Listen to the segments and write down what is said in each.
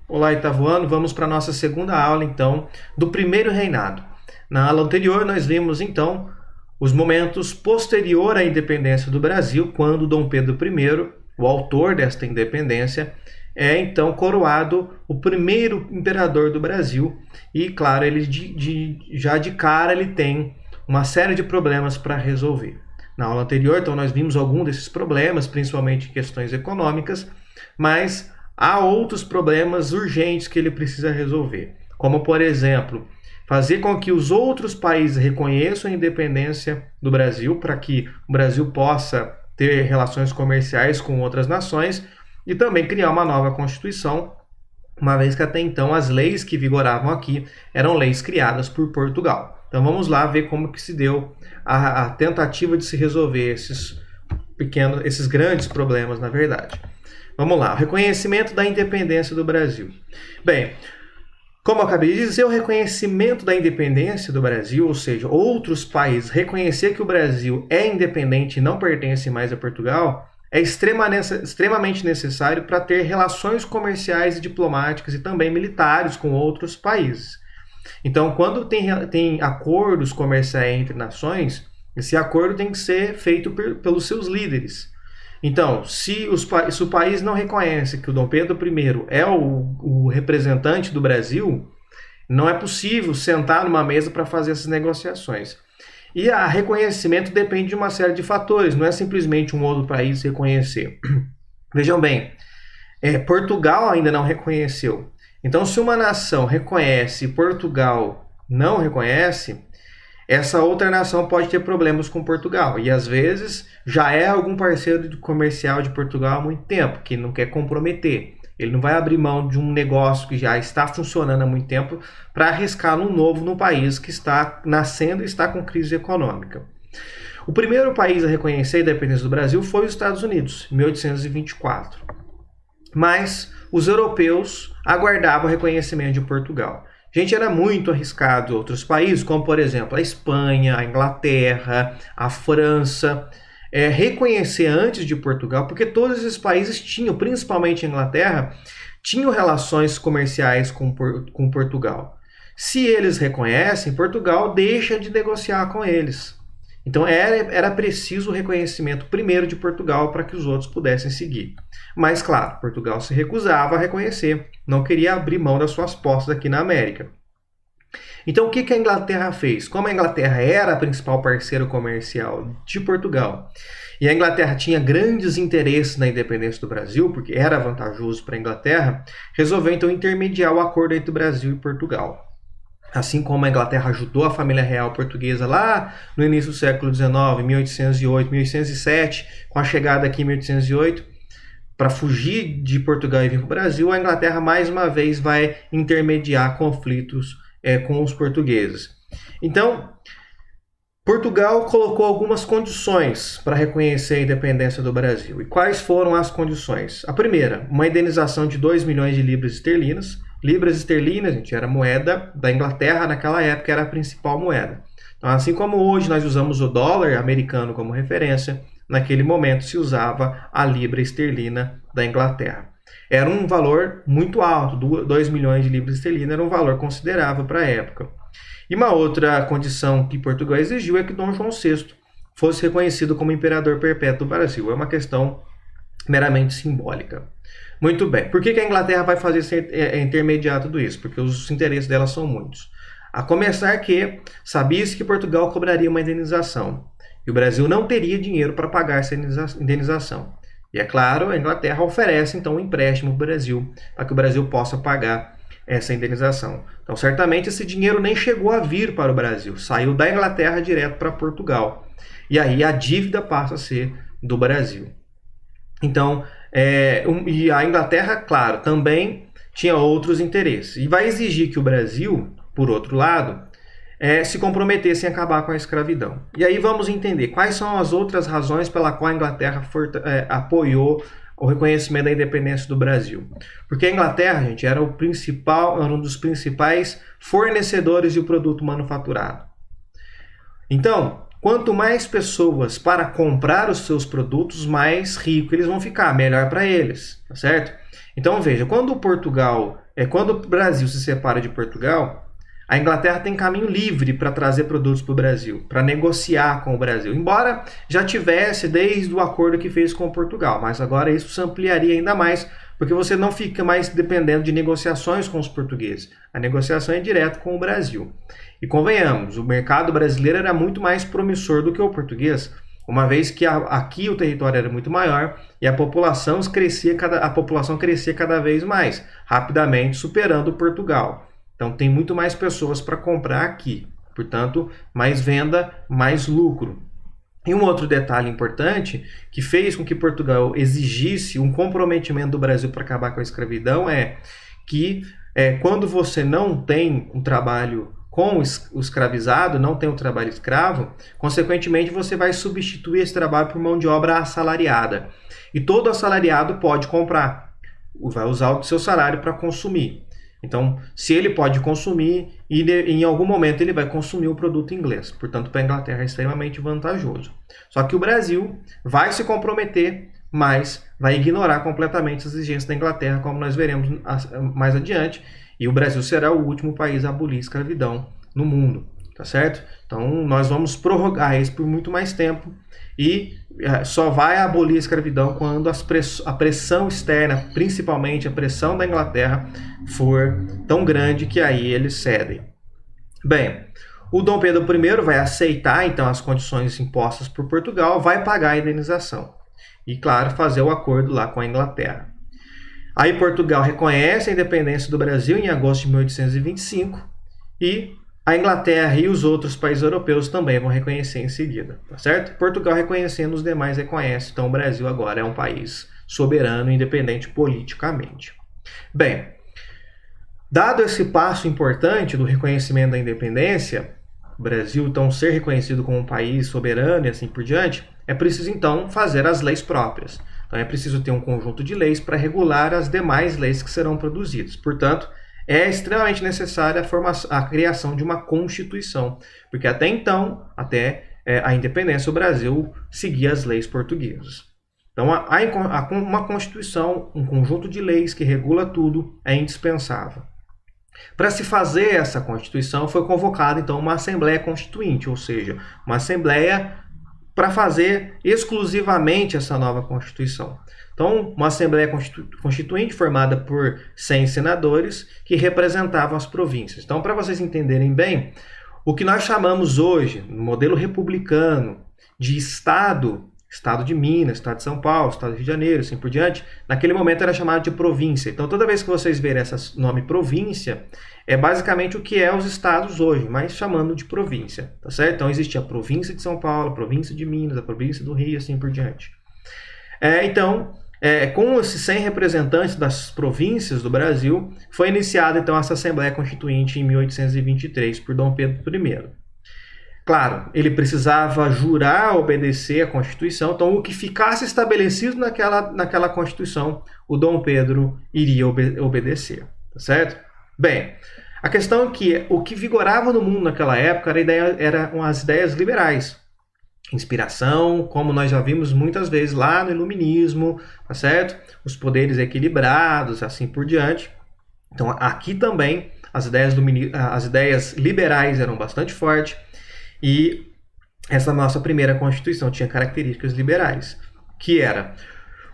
Olá, Itavuano. Vamos para a nossa segunda aula, então, do primeiro reinado. Na aula anterior, nós vimos, então, os momentos posterior à independência do Brasil, quando Dom Pedro I, o autor desta independência, é, então, coroado o primeiro imperador do Brasil. E, claro, ele já de cara ele tem uma série de problemas para resolver. Na aula anterior, então, nós vimos alguns desses problemas, principalmente questões econômicas, mas há outros problemas urgentes que ele precisa resolver, como, por exemplo, fazer com que os outros países reconheçam a independência do Brasil, para que o Brasil possa ter relações comerciais com outras nações, e também criar uma nova Constituição, uma vez que até então as leis que vigoravam aqui eram leis criadas por Portugal. Então vamos lá ver como que se deu a tentativa de se resolver esses grandes problemas, na verdade. Vamos lá, o reconhecimento da independência do Brasil. Bem, como eu acabei de dizer, o reconhecimento da independência do Brasil, ou seja, outros países reconhecer que o Brasil é independente e não pertence mais a Portugal, é extremamente necessário para ter relações comerciais e diplomáticas e também militares com outros países. Então, quando tem acordos comerciais entre nações, esse acordo tem que ser feito pelos seus líderes. Então, se o país não reconhece que o Dom Pedro I é o representante do Brasil, não é possível sentar numa mesa para fazer essas negociações. E o reconhecimento depende de uma série de fatores, não é simplesmente um outro país reconhecer. Vejam bem, Portugal ainda não reconheceu. Então, se uma nação reconhece e Portugal não reconhece, essa outra nação pode ter problemas com Portugal. E às vezes já é algum parceiro comercial de Portugal há muito tempo, que não quer comprometer. Ele não vai abrir mão de um negócio que já está funcionando há muito tempo para arriscar um novo no país que está nascendo e está com crise econômica. O primeiro país a reconhecer a independência do Brasil foi os Estados Unidos, em 1824. Mas os europeus aguardavam o reconhecimento de Portugal. Gente, era muito arriscado outros países, como por exemplo a Espanha, a Inglaterra, a França, reconhecer antes de Portugal, porque todos esses países tinham, principalmente a Inglaterra, tinham relações comerciais com Portugal. Se eles reconhecem, Portugal deixa de negociar com eles. Então era preciso o reconhecimento primeiro de Portugal para que os outros pudessem seguir. Mas, claro, Portugal se recusava a reconhecer, não queria abrir mão das suas posses aqui na América. Então, o que a Inglaterra fez? Como a Inglaterra era a principal parceira comercial de Portugal, e a Inglaterra tinha grandes interesses na independência do Brasil, porque era vantajoso para a Inglaterra, resolveu então intermediar o acordo entre o Brasil e Portugal. Assim como a Inglaterra ajudou a família real portuguesa lá no início do século XIX, 1808, 1807, com a chegada aqui em 1808, para fugir de Portugal e vir para o Brasil, a Inglaterra mais uma vez vai intermediar conflitos com os portugueses. Então, Portugal colocou algumas condições para reconhecer a independência do Brasil. E quais foram as condições? A primeira, uma indenização de 2 milhões de libras esterlinas. Libras esterlinas, gente, era a moeda da Inglaterra naquela época, era a principal moeda. Então, assim como hoje nós usamos o dólar americano como referência, naquele momento se usava a libra esterlina da Inglaterra. Era um valor muito alto, 2 milhões de libras esterlinas era um valor considerável para a época. E uma outra condição que Portugal exigiu é que Dom João VI fosse reconhecido como imperador perpétuo do Brasil. É uma questão meramente simbólica. Muito bem. Por que a Inglaterra vai fazer intermediar tudo isso? Porque os interesses dela são muitos. A começar que sabia-se que Portugal cobraria uma indenização. E o Brasil não teria dinheiro para pagar essa indenização. E é claro, a Inglaterra oferece então um empréstimo para o Brasil, para que o Brasil possa pagar essa indenização. Então, certamente esse dinheiro nem chegou a vir para o Brasil, saiu da Inglaterra direto para Portugal. E aí a dívida passa a ser do Brasil. Então, e a Inglaterra, claro, também tinha outros interesses. E vai exigir que o Brasil, por outro lado, se comprometesse em acabar com a escravidão. E aí vamos entender quais são as outras razões pela qual a Inglaterra apoiou o reconhecimento da independência do Brasil. Porque a Inglaterra, gente, era um dos principais fornecedores de produto manufaturado. Então, quanto mais pessoas para comprar os seus produtos, mais rico eles vão ficar, melhor para eles, tá certo? Então veja, quando o Brasil se separa de Portugal, a Inglaterra tem caminho livre para trazer produtos para o Brasil, para negociar com o Brasil, embora já tivesse desde o acordo que fez com Portugal, mas agora isso se ampliaria ainda mais, porque você não fica mais dependendo de negociações com os portugueses. A negociação é direto com o Brasil. E convenhamos, o mercado brasileiro era muito mais promissor do que o português, uma vez que aqui o território era muito maior e a população crescia cada vez mais, rapidamente superando Portugal. Então tem muito mais pessoas para comprar aqui, portanto, mais venda, mais lucro. E um outro detalhe importante que fez com que Portugal exigisse um comprometimento do Brasil para acabar com a escravidão é que quando você não tem um trabalho com o escravizado, não tem um trabalho escravo, consequentemente você vai substituir esse trabalho por mão de obra assalariada. E todo assalariado pode comprar, vai usar o seu salário para consumir. Então, se ele pode consumir, e em algum momento ele vai consumir o produto inglês. Portanto, para a Inglaterra é extremamente vantajoso. Só que o Brasil vai se comprometer, mas vai ignorar completamente as exigências da Inglaterra, como nós veremos mais adiante. E o Brasil será o último país a abolir a escravidão no mundo, tá certo? Então, nós vamos prorrogar isso por muito mais tempo e só vai abolir a escravidão quando a pressão externa, principalmente a pressão da Inglaterra, for tão grande que aí eles cedem. Bem, o Dom Pedro I vai aceitar então as condições impostas por Portugal, vai pagar a indenização e, claro, fazer o acordo lá com a Inglaterra. Aí Portugal reconhece a independência do Brasil em agosto de 1825 e a Inglaterra e os outros países europeus também vão reconhecer em seguida, tá certo? Portugal reconhecendo, os demais reconhecem, então o Brasil agora é um país soberano e independente politicamente. Bem, dado esse passo importante do reconhecimento da independência, o Brasil então ser reconhecido como um país soberano e assim por diante, é preciso então fazer as leis próprias. Então é preciso ter um conjunto de leis para regular as demais leis que serão produzidas. Portanto, é extremamente necessária a criação de uma Constituição, porque até então, a independência, o Brasil seguia as leis portuguesas. Então, uma Constituição, um conjunto de leis que regula tudo, é indispensável. Para se fazer essa Constituição, foi convocada então uma Assembleia Constituinte, ou seja, uma Assembleia para fazer exclusivamente essa nova Constituição. Então, uma Assembleia Constituinte formada por 100 senadores que representavam as províncias. Então, para vocês entenderem bem, o que nós chamamos hoje, no modelo republicano, de Estado de Minas, Estado de São Paulo, Estado do Rio de Janeiro, assim por diante, naquele momento era chamado de província. Então, toda vez que vocês verem esse nome província, é basicamente o que é os estados hoje, mas chamando de província, tá certo? Então, existia a província de São Paulo, a província de Minas, a província do Rio, assim por diante. Com esses 100 representantes das províncias do Brasil, foi iniciada então essa Assembleia Constituinte em 1823 por Dom Pedro I. Claro, ele precisava jurar obedecer à Constituição, então o que ficasse estabelecido naquela Constituição, o Dom Pedro iria obedecer, tá certo? Bem, a questão é que o que vigorava no mundo naquela época eram as ideias liberais. Inspiração, como nós já vimos muitas vezes lá no Iluminismo, tá certo? Os poderes equilibrados, assim por diante. Então aqui também as ideias liberais eram bastante fortes e essa nossa primeira Constituição tinha características liberais, que era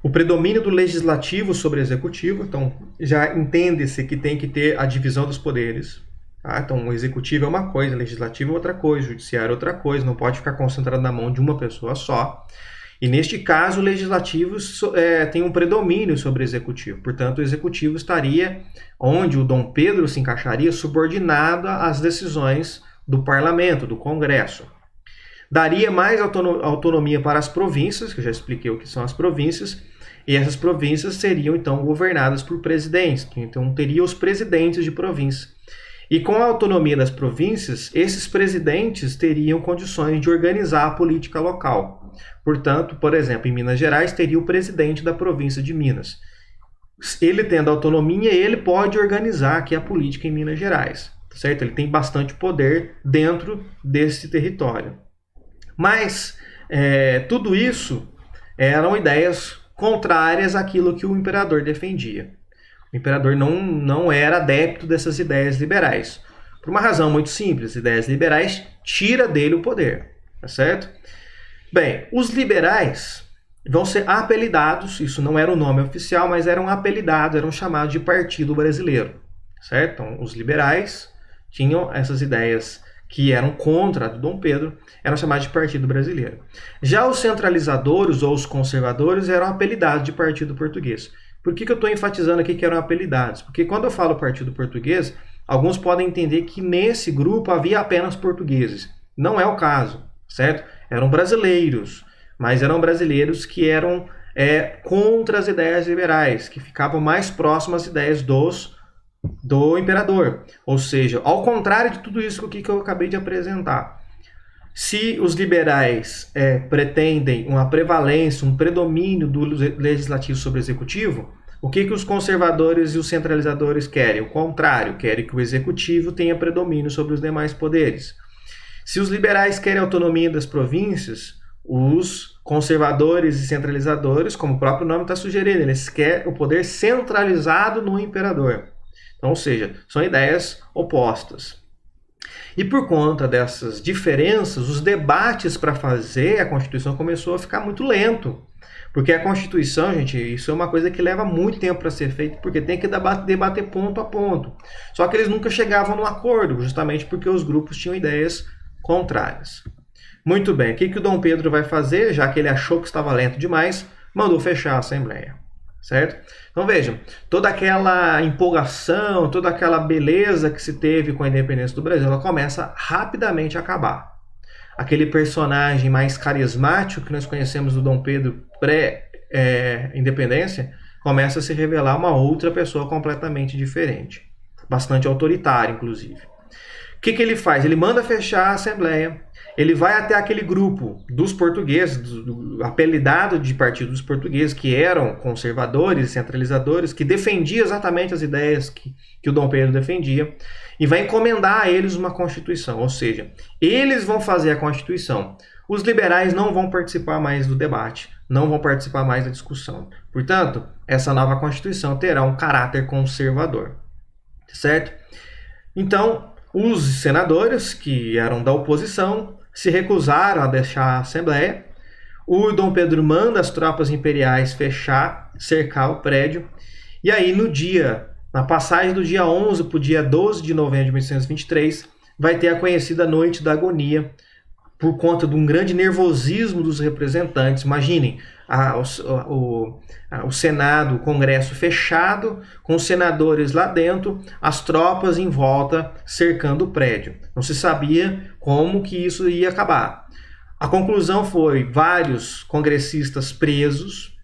o predomínio do legislativo sobre o executivo. Então já entende-se que tem que ter a divisão dos poderes. Tá? Então, o executivo é uma coisa, o legislativo é outra coisa, o judiciário é outra coisa, não pode ficar concentrado na mão de uma pessoa só. E neste caso, o legislativo tem um predomínio sobre o executivo. Portanto, o executivo estaria, onde o Dom Pedro se encaixaria, subordinado às decisões do parlamento, do Congresso. Daria mais autonomia para as províncias, que eu já expliquei o que são as províncias, e essas províncias seriam, então, governadas por presidentes, que então teria os presidentes de província. E com a autonomia das províncias, esses presidentes teriam condições de organizar a política local. Portanto, por exemplo, em Minas Gerais, teria o presidente da província de Minas. Ele tendo autonomia, ele pode organizar aqui a política em Minas Gerais, certo? Ele tem bastante poder dentro desse território. Mas tudo isso eram ideias contrárias àquilo que o imperador defendia. O imperador não era adepto dessas ideias liberais. Por uma razão muito simples, ideias liberais tiram dele o poder, tá certo? Bem, os liberais vão ser apelidados, isso não era o nome oficial, mas eram apelidados, eram chamados de Partido Brasileiro, certo? Então, os liberais tinham essas ideias que eram contra a do Dom Pedro, eram chamados de Partido Brasileiro. Já os centralizadores ou os conservadores eram apelidados de Partido Português. Por que eu estou enfatizando aqui que eram apelidados? Porque quando eu falo Partido Português, alguns podem entender que nesse grupo havia apenas portugueses. Não é o caso, certo? Eram brasileiros, mas eram brasileiros que eram contra as ideias liberais, que ficavam mais próximas às ideias do imperador. Ou seja, ao contrário de tudo isso que eu acabei de apresentar. Se os liberais pretendem uma prevalência, um predomínio do legislativo sobre o executivo, o que os conservadores e os centralizadores querem? O contrário, querem que o executivo tenha predomínio sobre os demais poderes. Se os liberais querem autonomia das províncias, os conservadores e centralizadores, como o próprio nome está sugerindo, eles querem o poder centralizado no imperador. Então, ou seja, são ideias opostas. E por conta dessas diferenças, os debates para fazer a Constituição começou a ficar muito lento. Porque a Constituição, gente, isso é uma coisa que leva muito tempo para ser feita, porque tem que debater ponto a ponto. Só que eles nunca chegavam num acordo, justamente porque os grupos tinham ideias contrárias. Muito bem, o que o Dom Pedro vai fazer, já que ele achou que estava lento demais, mandou fechar a Assembleia, certo? Então vejam, toda aquela empolgação, toda aquela beleza que se teve com a independência do Brasil, ela começa rapidamente a acabar. Aquele personagem mais carismático que nós conhecemos do Dom Pedro pré-independência, começa a se revelar uma outra pessoa completamente diferente. Bastante autoritária, inclusive. O que ele faz? Ele manda fechar a Assembleia, ele vai até aquele grupo dos portugueses, apelidado de Partido dos Portugueses, que eram conservadores e centralizadores, que defendiam exatamente as ideias que o Dom Pedro defendia, e vai encomendar a eles uma Constituição, ou seja, eles vão fazer a Constituição. Os liberais não vão participar mais do debate, não vão participar mais da discussão. Portanto, essa nova Constituição terá um caráter conservador, certo? Então, os senadores, que eram da oposição, se recusaram a deixar a Assembleia. O Dom Pedro manda as tropas imperiais cercar o prédio. E aí, na passagem do dia 11 para o dia 12 de novembro de 1823, vai ter a conhecida Noite da Agonia, por conta de um grande nervosismo dos representantes. Imaginem, o Senado, o Congresso fechado, com os senadores lá dentro, as tropas em volta cercando o prédio. Não se sabia como que isso ia acabar. A conclusão foi vários congressistas presos,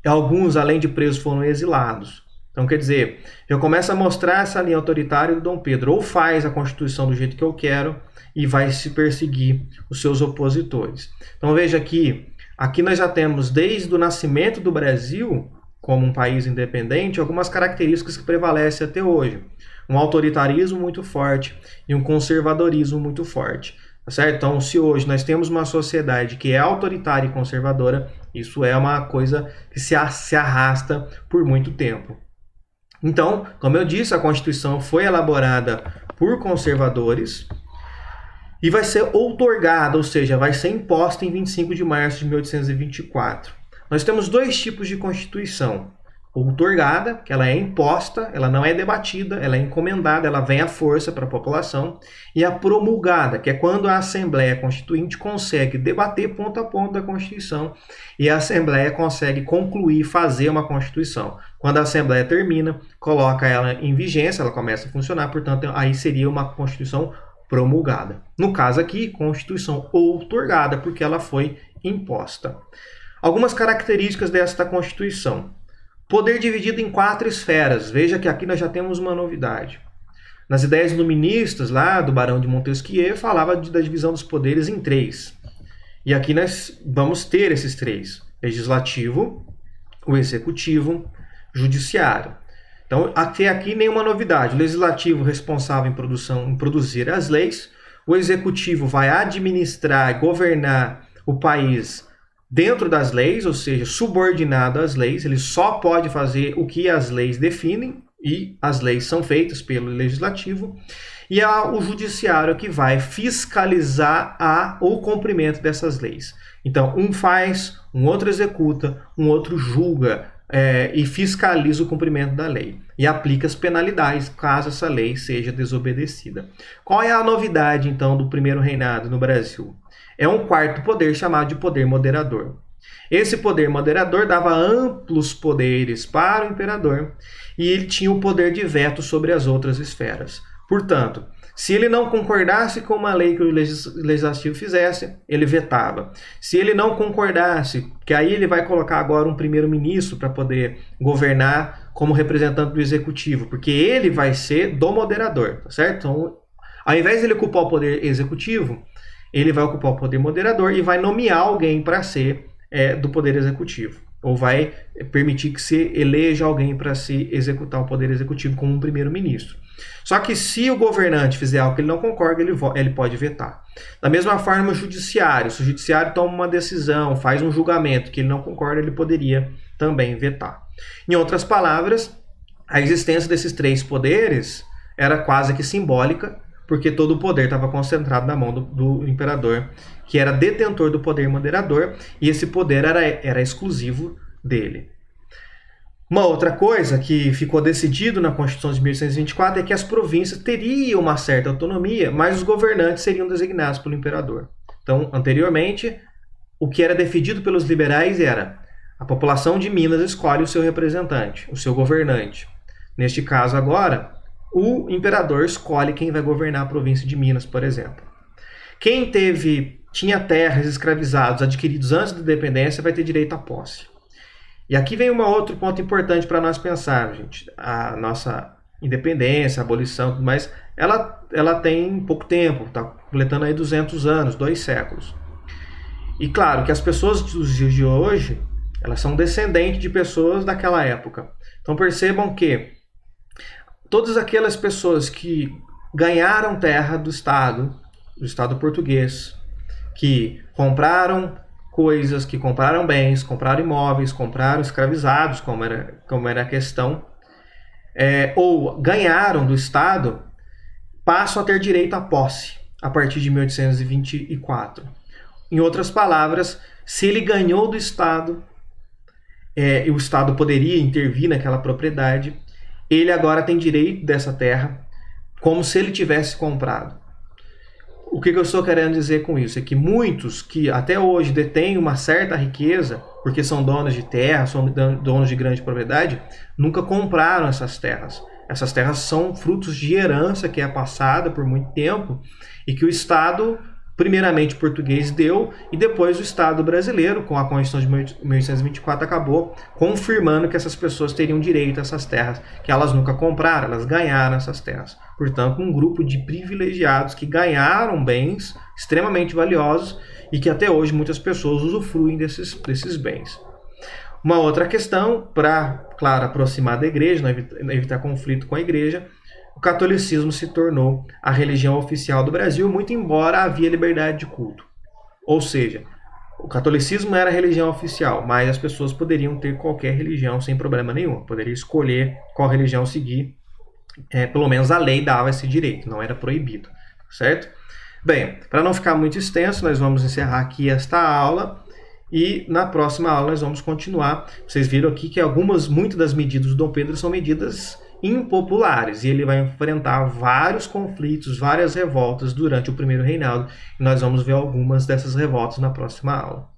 alguns, além de presos, foram exilados. Então, quer dizer, já começa a mostrar essa linha autoritária do Dom Pedro. Ou faz a Constituição do jeito que eu quero e vai se perseguir os seus opositores. Então, veja aqui nós já temos, desde o nascimento do Brasil, como um país independente, algumas características que prevalecem até hoje. Um autoritarismo muito forte e um conservadorismo muito forte. Tá certo? Então, se hoje nós temos uma sociedade que é autoritária e conservadora, isso é uma coisa que se arrasta por muito tempo. Então, como eu disse, a Constituição foi elaborada por conservadores e vai ser outorgada, ou seja, vai ser imposta em 25 de março de 1824. Nós temos dois tipos de Constituição. Outorgada, que ela é imposta, ela não é debatida, ela é encomendada, ela vem à força para a população. E a promulgada, que é quando a Assembleia Constituinte consegue debater ponto a ponto da Constituição e a Assembleia consegue concluir, fazer uma Constituição. Quando a Assembleia termina, coloca ela em vigência, ela começa a funcionar, portanto, aí seria uma Constituição promulgada. No caso aqui, Constituição outorgada, porque ela foi imposta. Algumas características desta Constituição. Poder dividido em 4 esferas. Veja que aqui nós já temos uma novidade. Nas ideias iluministas, lá do Barão de Montesquieu, falava da divisão dos poderes em 3. E aqui nós vamos ter esses 3. Legislativo, o executivo, judiciário. Então, até aqui nenhuma novidade. O legislativo responsável em produzir as leis, o executivo vai administrar, governar o país dentro das leis, ou seja, subordinado às leis, ele só pode fazer o que as leis definem, e as leis são feitas pelo legislativo, e é o judiciário que vai fiscalizar o cumprimento dessas leis. Então, um faz, um outro executa, um outro julga e fiscaliza o cumprimento da lei. E aplica as penalidades caso essa lei seja desobedecida. Qual é a novidade, então, do primeiro reinado no Brasil? É um quarto poder chamado de poder moderador. Esse poder moderador dava amplos poderes para o imperador e ele tinha o poder de veto sobre as outras esferas. Portanto, se ele não concordasse com uma lei que o legislativo fizesse, ele vetava. Se ele não concordasse, que aí ele vai colocar agora um primeiro-ministro para poder governar como representante do executivo, porque ele vai ser do moderador, tá certo? Então, ao invés de ele ocupar o poder executivo, ele vai ocupar o poder moderador e vai nomear alguém para ser do poder executivo. Ou vai permitir que se eleja alguém para se executar o poder executivo como um primeiro-ministro. Só que se o governante fizer algo que ele não concorda, ele pode vetar. Da mesma forma, o judiciário. Se o judiciário toma uma decisão, faz um julgamento que ele não concorda, ele poderia também vetar. Em outras palavras, a existência desses três poderes era quase que simbólica, porque todo o poder estava concentrado na mão do imperador, que era detentor do poder moderador, e esse poder era exclusivo dele. Uma outra coisa que ficou decidido na Constituição de 1824 é que as províncias teriam uma certa autonomia, mas os governantes seriam designados pelo imperador. Então, anteriormente, o que era defendido pelos liberais era a população de Minas escolhe o seu representante, o seu governante. Neste caso agora, o imperador escolhe quem vai governar a província de Minas, por exemplo. Quem tinha terras escravizados adquiridos antes da independência vai ter direito à posse. E aqui vem um outro ponto importante para nós pensar, gente. A nossa independência, a abolição, tudo mais, ela tem pouco tempo, está completando aí 200 anos, 2 séculos. E claro que as pessoas dos dias de hoje, elas são descendentes de pessoas daquela época. Então percebam que todas aquelas pessoas que ganharam terra do Estado português, que compraram coisas, que compraram bens, compraram imóveis, compraram escravizados, como era a questão, ou ganharam do Estado, passam a ter direito à posse a partir de 1824. Em outras palavras, se ele ganhou do Estado, e o Estado poderia intervir naquela propriedade, ele agora tem direito dessa terra como se ele tivesse comprado. O que eu estou querendo dizer com isso? É que muitos que até hoje detêm uma certa riqueza, porque são donos de terra, são donos de grande propriedade, nunca compraram essas terras. Essas terras são frutos de herança que é passada por muito tempo e que o Estado, primeiramente português, deu, e depois o Estado brasileiro, com a Constituição de 1824, acabou confirmando que essas pessoas teriam direito a essas terras, que elas nunca compraram, elas ganharam essas terras. Portanto, um grupo de privilegiados que ganharam bens extremamente valiosos e que até hoje muitas pessoas usufruem desses bens. Uma outra questão, para, claro, aproximar da igreja, não evitar conflito com a igreja, o catolicismo se tornou a religião oficial do Brasil, muito embora havia liberdade de culto. Ou seja, o catolicismo era a religião oficial, mas as pessoas poderiam ter qualquer religião sem problema nenhum. Poderiam escolher qual religião seguir. Pelo menos a lei dava esse direito, não era proibido, certo? Bem, para não ficar muito extenso, nós vamos encerrar aqui esta aula e na próxima aula nós vamos continuar. Vocês viram aqui que muitas das medidas do Dom Pedro são medidas impopulares e ele vai enfrentar vários conflitos, várias revoltas durante o primeiro reinado e nós vamos ver algumas dessas revoltas na próxima aula.